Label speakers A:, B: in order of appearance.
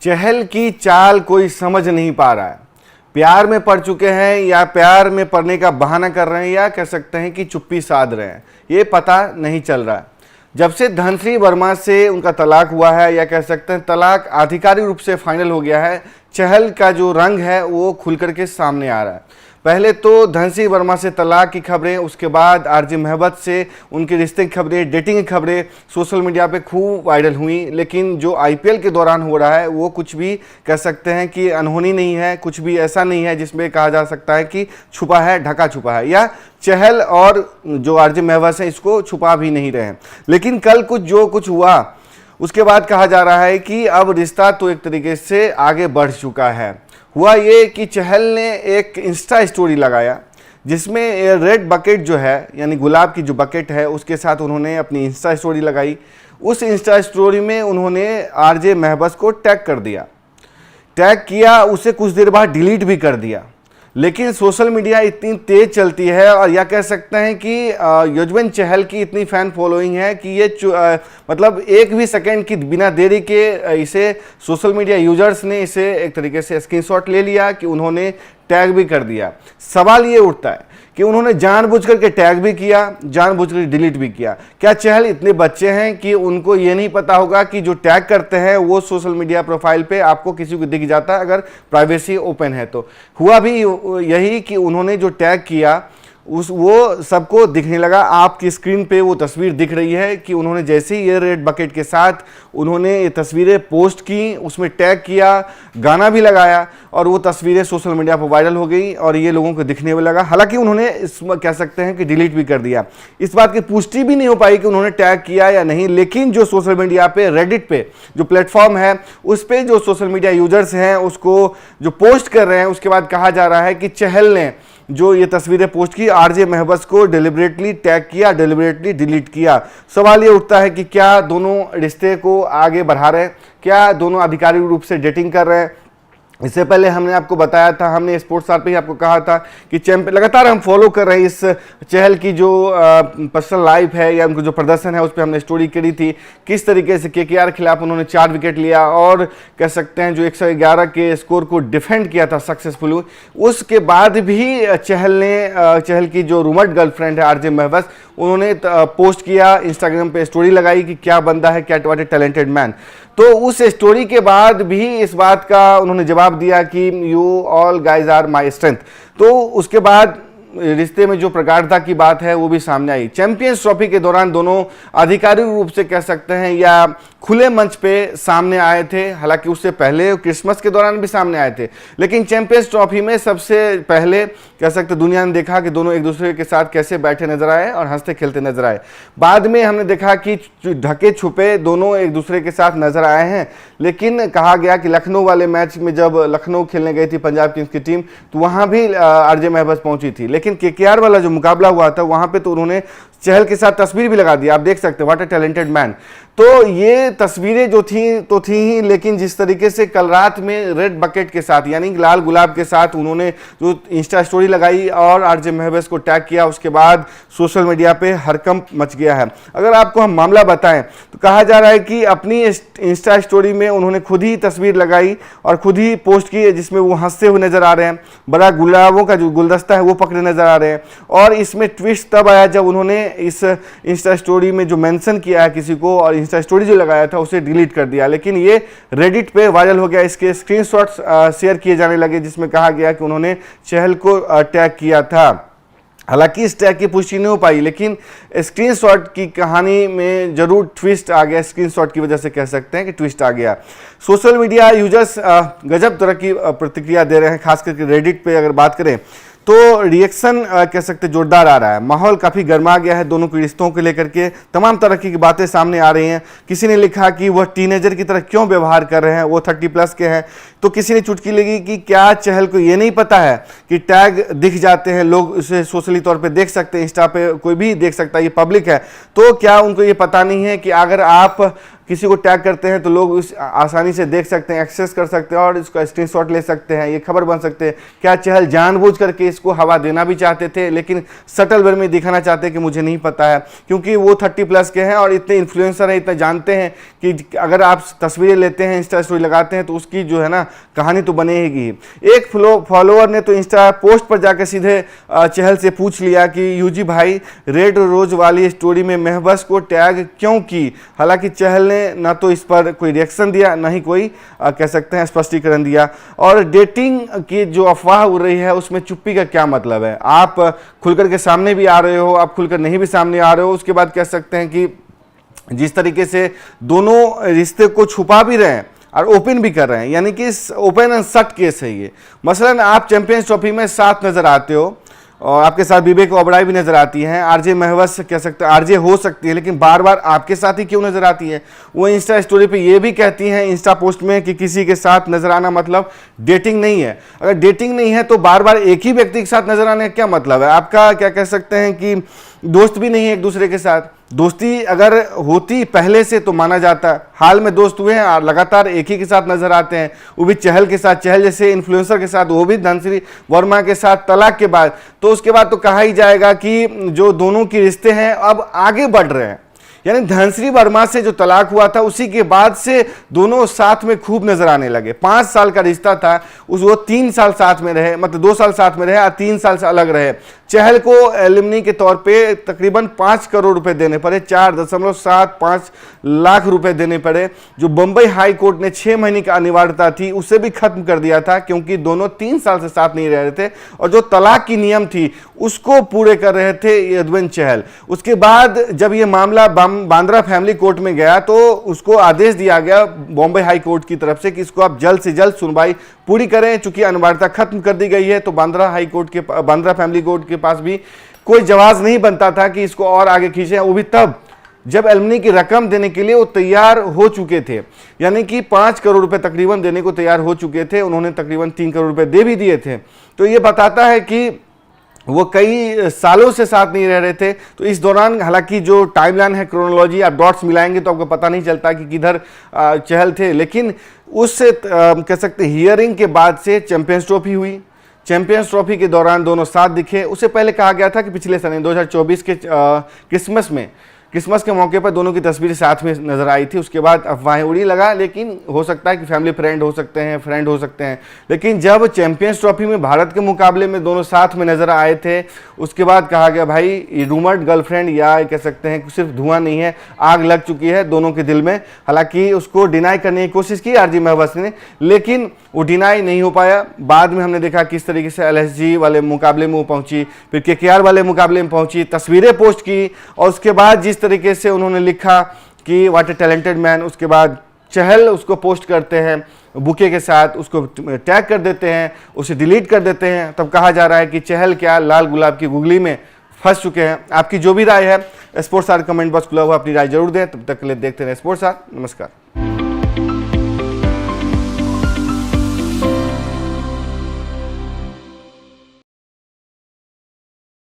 A: चहल की चाल कोई समझ नहीं पा रहा है। प्यार में पड़ चुके हैं या प्यार में पड़ने का बहाना कर रहे हैं या कह सकते हैं कि चुप्पी साध रहे हैं, ये पता नहीं चल रहा है। जब से धनश्री वर्मा से उनका तलाक हुआ है या कह सकते हैं तलाक आधिकारिक रूप से फाइनल हो गया है, चहल का जो रंग है वो खुल करके सामने आ रहा है। पहले तो धनश्री वर्मा से तलाक की खबरें, उसके बाद आरजे महबत से उनके रिश्ते की खबरें, डेटिंग की खबरें सोशल मीडिया पे खूब वायरल हुई। लेकिन जो आईपीएल के दौरान हो रहा है वो कुछ भी कह सकते हैं कि अनहोनी नहीं है, कुछ भी ऐसा नहीं है जिसमें कहा जा सकता है कि छुपा है, ढका छुपा है, या चहल और जो आरजे महबत हैं इसको छुपा भी नहीं रहे हैं। लेकिन कल जो कुछ हुआ उसके बाद कहा जा रहा है कि अब रिश्ता तो एक तरीके से आगे बढ़ चुका है। हुआ ये कि चहल ने एक इंस्टा स्टोरी लगाया जिसमें रेड बकेट जो है यानी गुलाब की जो बकेट है उसके साथ उन्होंने अपनी इंस्टा स्टोरी लगाई। उस इंस्टा स्टोरी में उन्होंने आरजे महबत को टैग कर दिया, टैग किया, उसे कुछ देर बाद डिलीट भी कर दिया। लेकिन सोशल मीडिया इतनी तेज चलती है और या कह सकते हैं कि युजवेंद्र चहल की इतनी फैन फॉलोइंग है कि ये मतलब एक भी सेकंड की बिना देरी के इसे सोशल मीडिया यूजर्स ने इसे एक तरीके से स्क्रीनशॉट ले लिया कि उन्होंने टैग भी कर दिया। सवाल ये उठता है कि उन्होंने जानबूझकर के टैग भी किया, जानबूझकर डिलीट भी किया। क्या चहल इतने बच्चे हैं कि उनको ये नहीं पता होगा कि जो टैग करते हैं वो सोशल मीडिया प्रोफाइल पे आपको किसी को दिख जाता है अगर प्राइवेसी ओपन है तो। हुआ भी यही कि उन्होंने जो टैग किया वो सबको दिखने लगा। आपकी स्क्रीन पे वो तस्वीर दिख रही है कि उन्होंने जैसे ही ये रेड बकेट के साथ उन्होंने ये तस्वीरें पोस्ट की, उसमें टैग किया, गाना भी लगाया और वो तस्वीरें सोशल मीडिया पर वायरल हो गई और ये लोगों को दिखने में लगा। हालांकि उन्होंने इसमें कह सकते हैं कि डिलीट भी कर दिया। इस बात की पुष्टि भी नहीं हो पाई कि उन्होंने टैग किया या नहीं। लेकिन जो सोशल मीडिया पे रेडिट पे जो प्लेटफॉर्म है उस पर जो सोशल मीडिया यूजर्स हैं उसको जो पोस्ट कर रहे हैं, उसके बाद कहा जा रहा है कि चहल ने जो ये तस्वीरें पोस्ट की आरजे महबत को डिलिबरेटली टैग किया, डिलिबरेटली डिलीट किया। सवाल ये उठता है कि क्या दोनों रिश्ते को आगे बढ़ा रहे हैं, क्या दोनों आधिकारिक रूप से डेटिंग कर रहे हैं। इससे पहले हमने आपको बताया था, हमने स्पोर्ट्स स्टार पे ही आपको कहा था कि चैंपियन लगातार हम फॉलो कर रहे हैं इस चहल की जो पर्सनल लाइफ है या उनको जो प्रदर्शन है उस पर हमने स्टोरी करी थी। किस तरीके से केकेआर के खिलाफ उन्होंने 4 विकेट लिया और कह सकते हैं जो 111 के स्कोर को डिफेंड किया था सक्सेसफुली। उसके बाद भी चहल की जो रूमर्ड गर्लफ्रेंड है आरजे महबत, उन्होंने पोस्ट किया, इंस्टाग्राम पे स्टोरी लगाई कि क्या बंदा है, क्या व्हाट ए टैलेंटेड मैन। तो उस स्टोरी के बाद भी इस बात का उन्होंने जवाब दिया कि you all guys are my strength. तो उसके बाद रिश्ते में जो प्रगाढ़ता की बात है वो भी सामने आई। चैंपियंस ट्रॉफी के दौरान दोनों आधिकारिक रूप से कह सकते हैं या खुले मंच पे सामने आए थे। हालांकि उससे पहले क्रिसमस के दौरान भी सामने आए थे, लेकिन चैंपियंस ट्रॉफी में सबसे पहले कह सकते दुनिया ने देखा कि दोनों एक दूसरे के साथ कैसे बैठे नजर आए और हंसते खेलते नजर आए। बाद में हमने देखा कि ढके छुपे दोनों एक दूसरे के साथ नजर आए हैं। लेकिन कहा गया कि लखनऊ वाले मैच में जब लखनऊ खेलने गई थी पंजाब किंग्स की टीम तो वहां भी आरजे महबत पहुंची थी। लेकिन केकेआर वाला जो मुकाबला हुआ था वहां पे तो उन्होंने चहल के साथ तस्वीर भी लगा दी। आप देख सकते हैं व्हाट अ टैलेंटेड मैन। तो ये तस्वीरें जो थी ही, लेकिन जिस तरीके से कल रात में रेड बकेट के साथ यानी लाल गुलाब के साथ उन्होंने जो इंस्टा स्टोरी लगाई और आरजे महबत को टैग किया, उसके बाद सोशल मीडिया पे हड़कंप मच गया है। अगर आपको हम मामला बताएं तो कहा जा रहा है कि अपनी इंस्टा स्टोरी में उन्होंने खुद ही तस्वीर लगाई और खुद ही पोस्ट की जिसमें वो हंसते हुए नजर आ रहे हैं, बड़ा गुलाबों का जो गुलदस्ता है वो पकड़े नजर आ रहे हैं। और इसमें ट्विस्ट तब आया जब उन्होंने इस इंस्टा स्टोरी में जो मेंशन किया है किसी को और इंस्टा स्टोरी जो लगाया था उसे डिलीट कर दिया। लेकिन ये रेडिट पे वायरल हो गया, इसके स्क्रीनशॉट्स शेयर किए जाने लगे जिसमें कहा गया कि उन्होंने चहल को टैग किया था। हालांकि इस टैग की पुष्टि नहीं हो पाई, लेकिन स्क्रीनशॉट की कहानी में जरूर ट्विस्ट आ गया। स्क्रीनशॉट की वजह से कह सकते हैं कि ट्विस्ट आ गया। सोशल मीडिया यूजर्स गजब तरह की प्रतिक्रिया दे रहे हैं, खास करके रेडिट पे अगर बात करें तो रिएक्शन कह सकते जोरदार आ रहा है। माहौल काफ़ी गर्मा गया है दोनों के रिश्तों को लेकर के, तमाम तरह की बातें सामने आ रही हैं। किसी ने लिखा कि वह टीनेजर की तरह क्यों व्यवहार कर रहे हैं, वो 30+ के हैं। तो किसी ने चुटकी लगी कि क्या चहल को ये नहीं पता है कि टैग दिख जाते हैं, लोग उसे सोशली तौर पे देख सकते हैं, इंस्टा पे कोई भी देख सकता है, ये पब्लिक है। तो क्या उनको ये पता नहीं है कि अगर आप किसी को टैग करते हैं तो लोग उस आसानी से देख सकते हैं, एक्सेस कर सकते हैं और इसका स्क्रीनशॉट ले सकते हैं, ये खबर बन सकते हैं। क्या चहल जानबूझ करके इसको हवा देना भी चाहते थे, लेकिन सटल वे में दिखाना चाहते हैं कि मुझे नहीं पता है, क्योंकि वो 30+ के हैं और इतने इन्फ्लुएंसर हैं, इतना जानते हैं कि अगर आप तस्वीरें लेते हैं, इंस्टा स्टोरी लगाते हैं तो उसकी जो है ना कहानी तो बनेगी। एक फॉलोअर ने तो इंस्टा पोस्ट पर जाकर सीधे चहल से पूछ लिया कि यूजी भाई रेड रोज वाली स्टोरी में महबस को टैग क्यों की। हालांकि चहल ने ना तो इस पर कोई रिएक्शन दिया, ना ही कोई कह सकते हैं स्पष्टीकरण दिया। और डेटिंग की जो अफवाह उड़ रही है उसमें चुप्पी का क्या मतलब है। आप खुलकर के सामने भी आ रहे हो, आप खुलकर नहीं भी सामने आ रहे हो, उसके बाद कह सकते हैं कि जिस तरीके से दोनों रिश्ते को छुपा भी रहे हैं और ओपन भी कर रहे हैं, यानी कि ओपन एंड शट केस है ये। मसलन आप चैंपियंस ट्रॉफी में साथ नजर आते हो और आपके साथ विवेक ओबराय भी नजर आती हैं, आरजे महवस कह सकते हैं आरजे हो सकती है, लेकिन बार बार आपके साथ ही क्यों नजर आती है। वो इंस्टा स्टोरी पे ये भी कहती हैं इंस्टा पोस्ट में कि किसी के साथ नजर आना मतलब डेटिंग नहीं है। अगर डेटिंग नहीं है तो बार बार एक ही व्यक्ति के साथ नजर आने का क्या मतलब है। आपका क्या कह सकते हैं कि दोस्त भी नहीं है एक दूसरे के साथ। दोस्ती अगर होती पहले से तो माना जाता, हाल में दोस्त हुए हैं और लगातार एक ही के साथ नजर आते हैं, वो भी चहल के साथ, चहल जैसे इन्फ्लुएंसर के साथ, वो भी धनश्री वर्मा के साथ तलाक के बाद। तो उसके बाद तो कहा ही जाएगा कि जो दोनों के रिश्ते हैं अब आगे बढ़ रहे हैं। यानी धनश्री वर्मा से जो तलाक हुआ था उसी के बाद से दोनों साथ में खूब नजर आने लगे। 5 साल का रिश्ता था, वो 3 साल साथ में रहे, मतलब 2 साल साथ में रहे और 3 साल से अलग रहे। चहल को एलिमनी के तौर पे तकरीबन 5 करोड़ रुपए देने पड़े, 4.75 लाख रुपए देने पड़े, जो बंबई हाई कोर्ट ने 6 महीने की अनिवार्यता थी उसे भी खत्म कर दिया था, क्योंकि दोनों 3 साल से साथ नहीं रह रहे थे और जो तलाक की नियम थी उसको पूरे कर रहे थे यदुवंश चहल। उसके बाद जब ये मामला बांद्रा फैमिली कोर्ट में गया तो उसको आदेश दिया गया बॉम्बे हाई कोर्ट की तरफ से कि इसको आप जल्द से जल्द सुनवाई पूरी करें। चूंकि अनिवार्यता खत्म कर दी गई है तो बांद्रा फैमिली कोर्ट के पास भी कोई जवाब नहीं बनता था कि इसको और आगे खींचे, वो भी तब जब एलिमनी की रकम देने के लिए वो तैयार हो चुके थे, यानी कि 5 करोड़ रुपए तकरीबन देने को तैयार हो चुके थे। उन्होंने तकरीबन 3 करोड़ रुपए दे भी दिए थे। तो ये बताता है कि वो कई सालों से साथ नहीं रह रहे थे। तो इस दौरान हालांकि जो टाइमलाइन है, क्रोनोलॉजी, आप डॉट्स मिलाएंगे तो आपको पता नहीं चलता कि किधर चहल थे। लेकिन उससे कह सकते हियरिंग के बाद से चैंपियंस ट्रॉफी हुई, चैंपियंस ट्रॉफी के दौरान दोनों साथ दिखे। उससे पहले कहा गया था कि पिछले साल 2024 के क्रिसमस के मौके पर दोनों की तस्वीरें साथ में नजर आई थी। उसके बाद अफवाहें उड़ी लगा, लेकिन हो सकता है कि फैमिली फ्रेंड हो सकते हैं, फ्रेंड हो सकते हैं। लेकिन जब चैंपियंस ट्रॉफी में भारत के मुकाबले में दोनों साथ में नजर आए थे, उसके बाद कहा गया भाई ये रूमर्ड गर्लफ्रेंड या कह सकते हैं कि सिर्फ धुआं नहीं है, आग लग चुकी है दोनों के दिल में। हालांकि उसको डिनाई करने की कोशिश की आरजे महबस ने, लेकिन वो डिनाई नहीं हो पाया। बाद में हमने देखा किस तरीके से LSG वाले मुकाबले में वो पहुंची, फिर KKR वाले मुकाबले में पहुंची, तस्वीरें पोस्ट की और उसके बाद जिस तरीके से उन्होंने लिखा कि व्हाट ए टैलेंटेड मैन, उसके बाद चहल उसको पोस्ट करते हैं बुके के साथ, उसको टैग कर देते हैं, उसे डिलीट कर देते हैं। तब कहा जा रहा है कि चहल क्या लाल गुलाब की गुगली में फंस चुके हैं। आपकी जो भी राय है स्पोर्ट्स आर कमेंट बॉक्स खुला हुआ, अपनी राय जरूर दें। तब तक के लिए देखते रहे स्पोर्ट्स आर। नमस्कार।